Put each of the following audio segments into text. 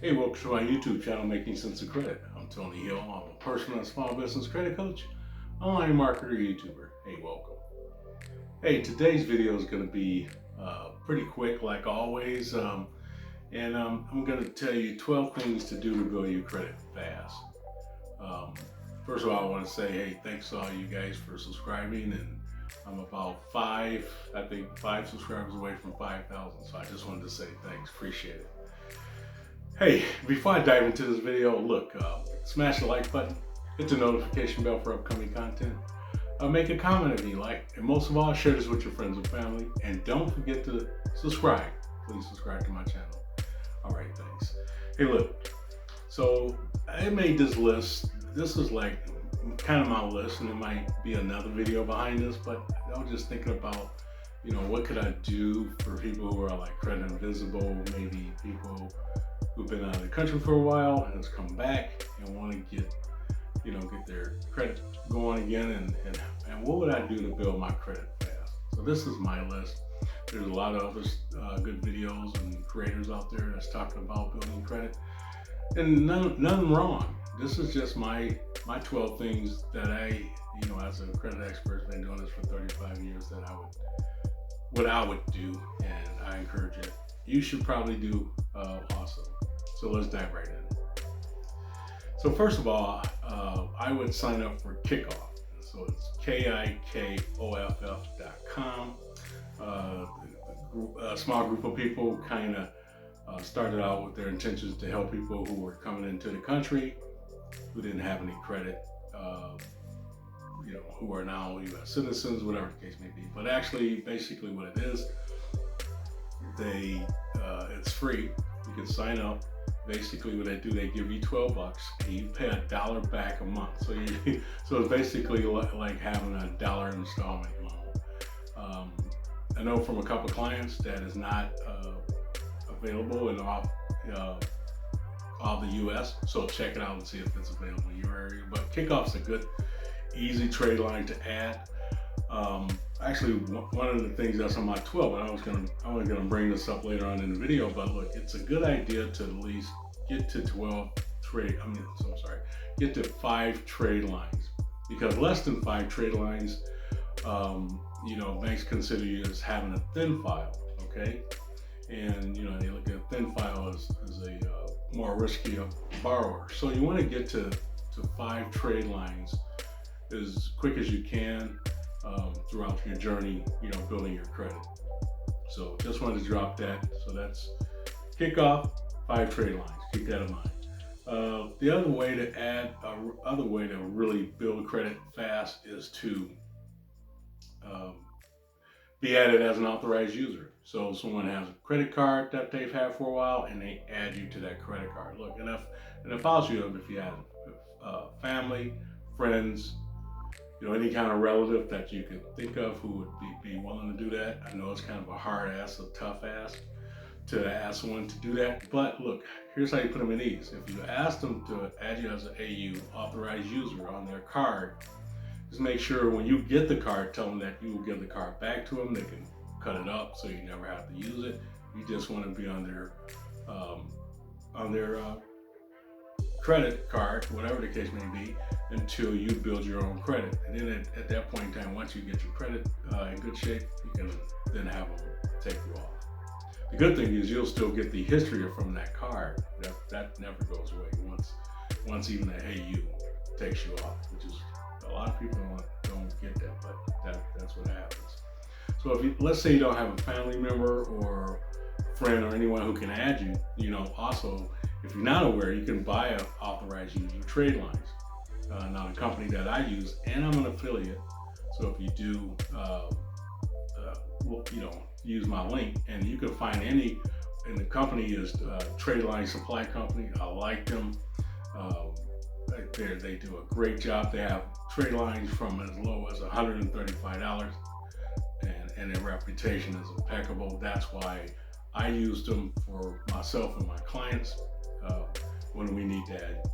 Hey, welcome to my YouTube channel, Making Sense of Credit. I'm Tony Hill. I'm a personal and small business credit coach, online marketer, YouTuber. Hey, welcome. Hey, today's video is going to be pretty quick, like always, I'm going to tell you 12 things to do to build your credit fast. Um, First of all, I want to say, hey, thanks to all you guys for subscribing, and I'm about I think five subscribers away from 5,000. So I just wanted to say thanks, appreciate it. Hey, before I dive into this video, look, smash the like button, hit the notification bell for upcoming content, make a comment if you like, and most of all, share this with your friends and family, and don't forget to subscribe. Please subscribe to my channel. All right, thanks. Hey, look, so I made this list. This is like kind of my list, and it might be another video behind this, but I was just thinking about, what could I do for people who are like credit invisible, maybe people who've been out of the country for a while and has come back and want to get their credit going again, and what would I do to build my credit fast? So this is my list. There's a lot of other good videos and creators out there that's talking about building credit, and none wrong. This is just my 12 things that I, as a credit expert, been doing this for 35 years, that what I would do, and I encourage it. You should probably do also. So let's dive right in. So first of all, I would sign up for Kickoff. So it's KIKOFF.com. A small group of people kind of started out with their intentions to help people who were coming into the country who didn't have any credit, who are now U.S. citizens, whatever the case may be. But actually, basically what it is, it's free. You can sign up. Basically what they do, they give you $12 and you pay $1 back a month. So so it's basically like having $1 installment loan. I know from a couple clients that is not available in all the US, so check it out and see if it's available in your area. But Kickoff's a good, easy trade line to add. Actually, one of the things that's on my 12, and I was gonna bring this up later on in the video, but look, it's a good idea to at least get to 5 trade lines, because less than 5 trade lines, banks consider you as having a thin file, okay? And they look at a thin file as a more risky borrower. So you want to get to 5 trade lines as quick as you can throughout your journey, building your credit. So just wanted to drop that. So that's Kickoff, 5 trade lines. Keep that in mind. The other way to really build credit fast is to be added as an authorized user. So someone has a credit card that they've had for a while, and they add you to that credit card. Look, and if I was you, if you had family, friends, any kind of relative that you could think of who would be willing to do that. I know it's kind of a hard ask, a tough ask to ask someone to do that. But look, here's how you put them at ease. If you ask them to add you as an AU, authorized user, on their card, just make sure when you get the card, tell them that you will give the card back to them. They can cut it up so you never have to use it. You just want to be on their credit card, whatever the case may be, until you build your own credit. And then at that point in time, once you get your credit in good shape, you can then have them take you off. The good thing is you'll still get the history from that card. That never goes away once even the AU takes you off, which is a lot of people don't get that, but that's what happens. So let's say you don't have a family member or friend or anyone who can add you, also, if you're not aware, you can buy an Authorized User Tradelines. Now, the company that I use, and I'm an affiliate, so if you do, use my link, and you can find and the company is Tradeline Supply Company. I like them. They do a great job. They have trade lines from as low as $135, and their reputation is impeccable. That's why I use them for myself and my clients when we need to add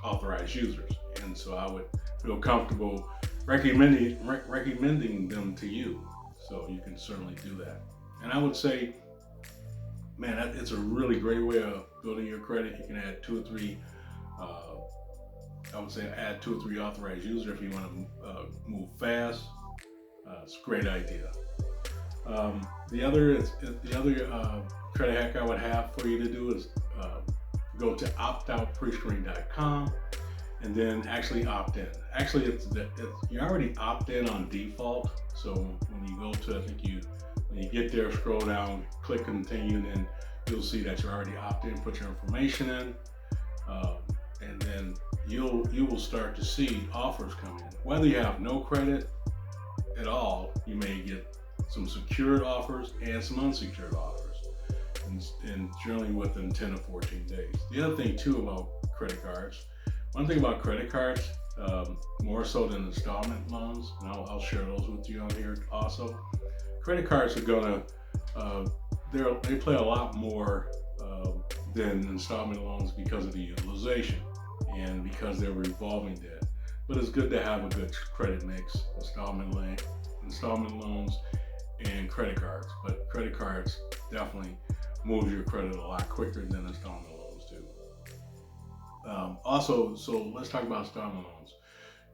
authorized users. And so I would feel comfortable recommending them to you. So you can certainly do that. And I would say man, it's a really great way of building your credit. You can add 2 or 3. I would say add 2 or 3 authorized users if you want to move fast. It's a great idea. The other credit hack I would have for you to do is go to optoutprescreen.com and then actually opt in. Actually, you already opt in on default. So when you go to, when you get there, scroll down, click continue, and then you'll see that you're already opted in. Put your information in, and then you will start to see offers come in. Whether you have no credit at all, you may get some secured offers and some unsecured offers, and generally within 10 to 14 days. The other thing too about credit cards, one thing about credit cards, more so than installment loans, and I'll share those with you on here also. Credit cards are gonna, they play a lot more than installment loans because of the utilization and because they're revolving debt. But it's good to have a good credit mix, installment loans and credit cards. But credit cards definitely move your credit a lot quicker than installment loans do. Also, so let's talk about installment loans.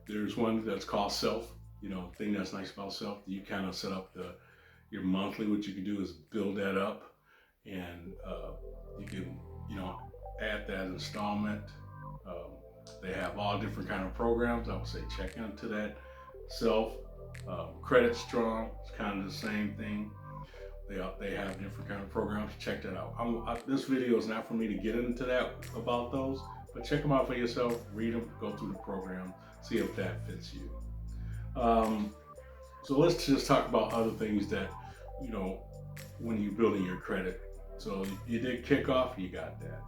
There's one that's called Self. Thing that's nice about Self, you kind of set up your monthly. What you can do is build that up, and you can add that installment. They have all different kind of programs. I would say check into that. Self, Credit Strong, it's kind of the same thing. They have different kind of programs. Check that out. This video is not for me to get into that about those, but check them out for yourself. Read them, go through the program, see if that fits you. So let's just talk about other things that, when you're building your credit. So you did Kickoff, you got that.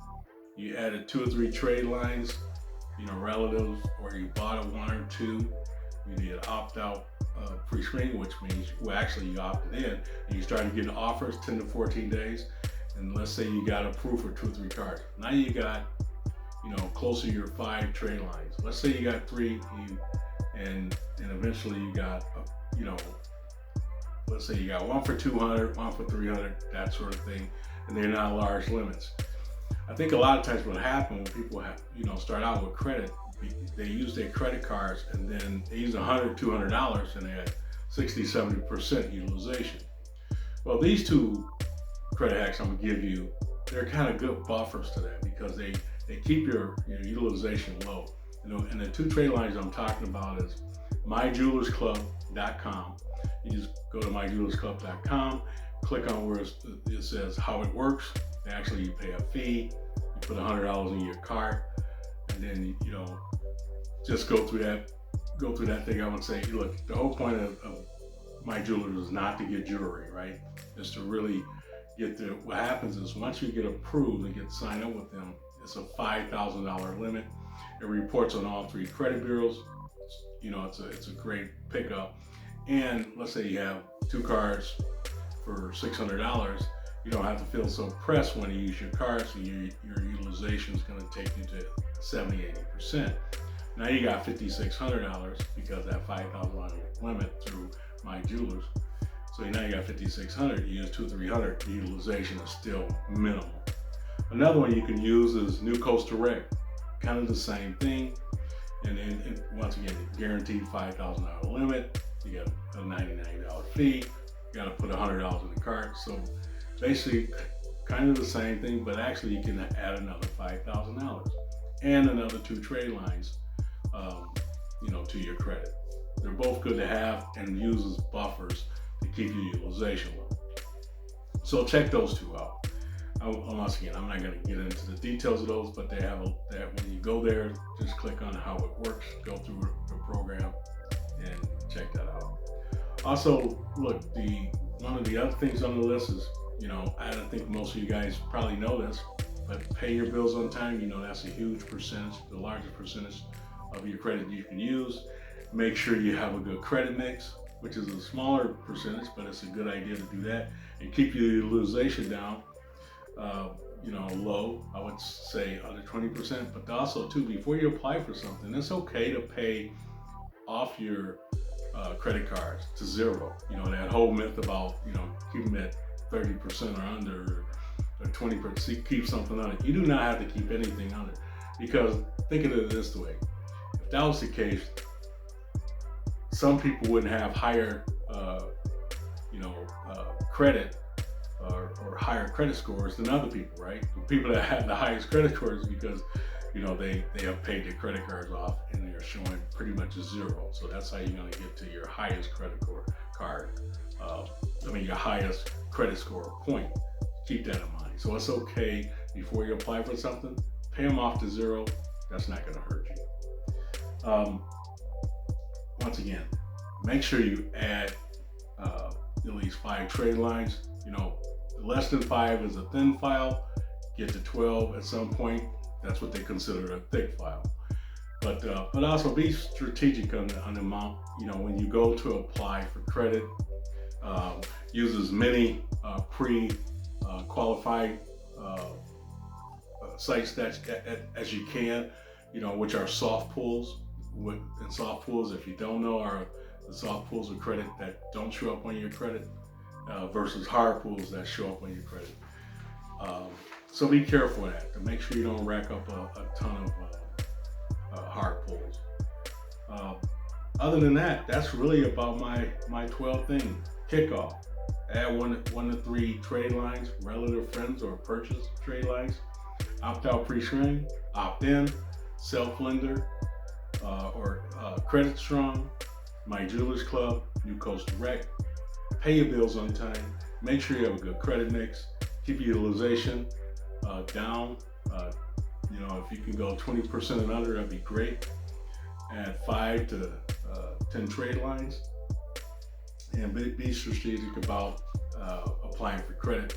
You added 2 or 3 trade lines, relatives, or you bought 1 or 2. You did opt out pre-screening, which means, actually you opted in and you started getting offers 10 to 14 days. And let's say you got approved for 2 or 3 cards. Now you got, close to your 5 trade lines. Let's say you got 3 and eventually you got, let's say you got 1 for 200, 1 for 300, that sort of thing, and they're not large limits. I think a lot of times what happens when people start out with credit, they use their credit cards and then they use $100, $200 and they had 60, 70% utilization. Well, these 2 credit hacks I'm gonna give you, they're kind of good buffers to that because they keep your utilization low. And the 2 trade lines I'm talking about is myjewelersclub.com. You just go to myjewelersclub.com, click on where it says how it works. Actually, you pay a fee, you put $100 in your cart, and then just go through that thing. I would say, look, the whole point of My Jewelers is not to get jewelry, right? It's to really get what happens is once you get approved and get signed up with them, it's a $5,000 limit. It reports on all 3 credit bureaus. It's a great pickup. And let's say you have 2 cards for $600. You don't have to feel so pressed when you use your card, so your utilization is going to take you to 70, 80%. Now you got $5,600 because that $5,000 limit through My Jewelers. So now you got $5,600. You use 200, 300. The utilization is still minimal. Another one you can use is New Coast Direct. Kind of the same thing. And then once again, guaranteed $5,000 limit. You got a $99 fee. You got to put $100 in the cart. So basically, kind of the same thing, but actually you can add another $5,000 and another 2 trade lines, to your credit. They're both good to have and use as buffers to keep your utilization low. So check those 2 out. Once again, I'm not going to get into the details of those, but they have when you go there, just click on how it works, go through the program, and check that out. Also, look, one of the other things on the list is, I don't think most of you guys probably know this, but pay your bills on time. That's a huge percentage, the largest percentage of your credit you can use. Make sure you have a good credit mix, which is a smaller percentage, but it's a good idea to do that and keep your utilization down. Low, I would say under 20%, but also too, before you apply for something, it's okay to pay off your credit cards to 0. That whole myth about, keep them at 30% or under, or 20%, keep something on it. You do not have to keep anything on it, because think of it this way: if that was the case, some people wouldn't have higher, credit or higher credit scores than other people, right? The people that have the highest credit scores because they have paid their credit cards off and they're showing pretty much a zero. So that's how you're going to get to your highest credit card. Your highest credit score point. Keep that in mind. So it's okay, before you apply for something, pay them off to zero. That's not going to hurt you. Once again, make sure you add at least 5 trade lines. Less than 5 is a thin file. Get to 12 at some point. That's what they consider a thick file. But also be strategic on the amount. When you go to apply for credit, use as many pre-qualified sites as you can, which are soft pulls. And soft pulls, if you don't know, are the soft pulls of credit that don't show up on your credit versus hard pulls that show up on your credit. So be careful of that, to make sure you don't rack up a ton of hard pulls. Other than that, that's really about my 12 things. Kickoff. Add one to 3 trade lines, relative friends or purchase trade lines. Opt out pre-screen, opt in, self-lender, or Credit Strong, My Jewelers Club, New Coast Direct. Pay your bills on time. Make sure you have a good credit mix. Keep your utilization down. If you can go 20% and under, that'd be great. Add 5 to 10 trade lines. And be strategic about applying for credit.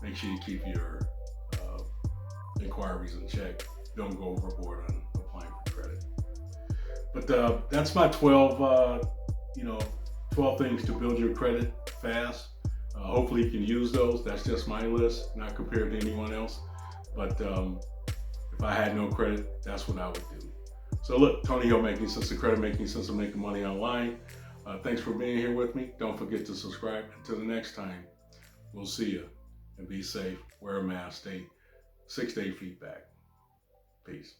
Make sure you keep your inquiries in check. Don't go overboard on applying for credit. But that's my 12 things to build your credit fast. Hopefully you can use those. That's just my list, not compared to anyone else. But if I had no credit, that's what I would do. So look, Tony Hill, making sense of credit, making sense of making money online. Thanks for being here with me. Don't forget to subscribe. Until the next time, we'll see you. And be safe, wear a mask, stay 6 day feedback. Peace.